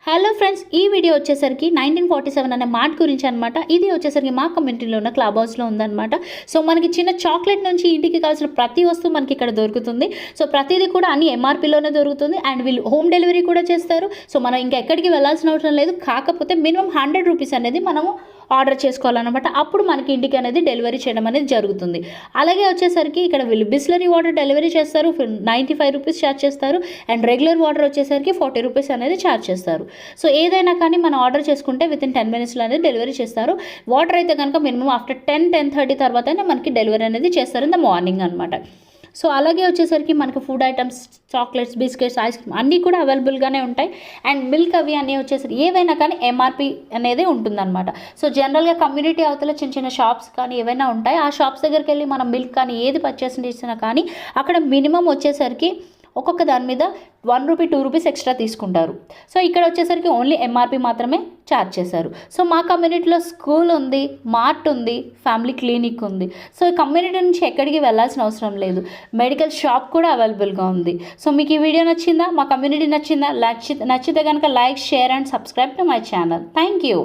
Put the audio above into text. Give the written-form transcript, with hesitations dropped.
Hello friends, ఈ video వచ్చేసరికి 1947 అనే మాట గురించి అనమాట. ఇది వచ్చేసరికి మా కమ్యూనిటీలో ఉన్న క్లబ్ హౌస్లో ఉందన్నమాట. సో మనకి చిన్న చాక్లెట్ నుంచి ఇంటికి కావాల్సిన ప్రతి వస్తువు మనకి ఇక్కడ దొరుకుతుంది. సో ప్రతిదీ కూడా అన్ని ఎంఆర్పీలోనే దొరుకుతుంది అండ్ వీళ్ళు హోమ్ డెలివరీ కూడా చేస్తారు. సో మనం ఇంకా ఎక్కడికి వెళ్ళాల్సిన అవసరం లేదు. కాకపోతే మినిమం 100 రూపీస్ అనేది మనము ఆర్డర్ చేసుకోవాలన్నమాట. అప్పుడు మనకి ఇంటికి అనేది డెలివరీ చేయడం అనేది జరుగుతుంది. అలాగే వచ్చేసరికి ఇక్కడ వీళ్ళు బిస్లరీ వాటర్ డెలివరీ చేస్తారు, 95 రూపీస్ ఛార్జ్ చేస్తారు అండ్ రెగ్యులర్ వాటర్ వచ్చేసరికి 40 రూపీస్ అనేది ఛార్జ్ చేస్తారు. సో ఏదైనా కానీ మనం ఆర్డర్ చేసుకుంటే వితిన్ 10 మినిట్స్లో అనేది డెలివరీ చేస్తారు. వాటర్ అయితే కనుక మినిమం ఆఫ్టర్ 10-10:30 తర్వాతనే మనకి డెలివరీ అనేది చేస్తారు ఇన్ ద మార్నింగ్ అనమాట. సో అలాగే వచ్చేసరికి మనకి food items, chocolates, biscuits, ice cream అన్నీ కూడా అవైలబుల్గానే ఉంటాయి. అండ్ మిల్క్ అవి అన్నీ వచ్చేసరికి ఏవైనా కానీ ఎంఆర్పి అనేది ఉంటుందన్నమాట. సో జనరల్గా కమ్యూనిటీ అవతల చిన్న చిన్న షాప్స్ కానీ ఏవైనా ఉంటాయి. ఆ షాప్స్ దగ్గరికి వెళ్ళి మనం మిల్క్ కానీ ఏది పర్చేస్ చేసినా కానీ అక్కడ మినిమం వచ్చేసరికి ఒక్కొక్క దాని మీద 1 రూపీ 2 రూపీస్ ఎక్స్ట్రా తీసుకుంటారు. సో ఇక్కడ వచ్చేసరికి ఓన్లీ ఎంఆర్పి మాత్రమే ఛార్జ్ చేశారు. సో మా కమ్యూనిటీలో స్కూల్ ఉంది, మార్ట్ ఉంది, ఫ్యామిలీ క్లినిక్ ఉంది. సో ఈ కమ్యూనిటీ నుంచి ఎక్కడికి వెళ్ళాల్సిన అవసరం లేదు. మెడికల్ షాప్ కూడా అవైలబుల్గా ఉంది. సో మీకు ఈ వీడియో నచ్చిందా, మా కమ్యూనిటీ నచ్చిందా? నచ్చితే కనుక like, share and subscribe to my channel. Thank you.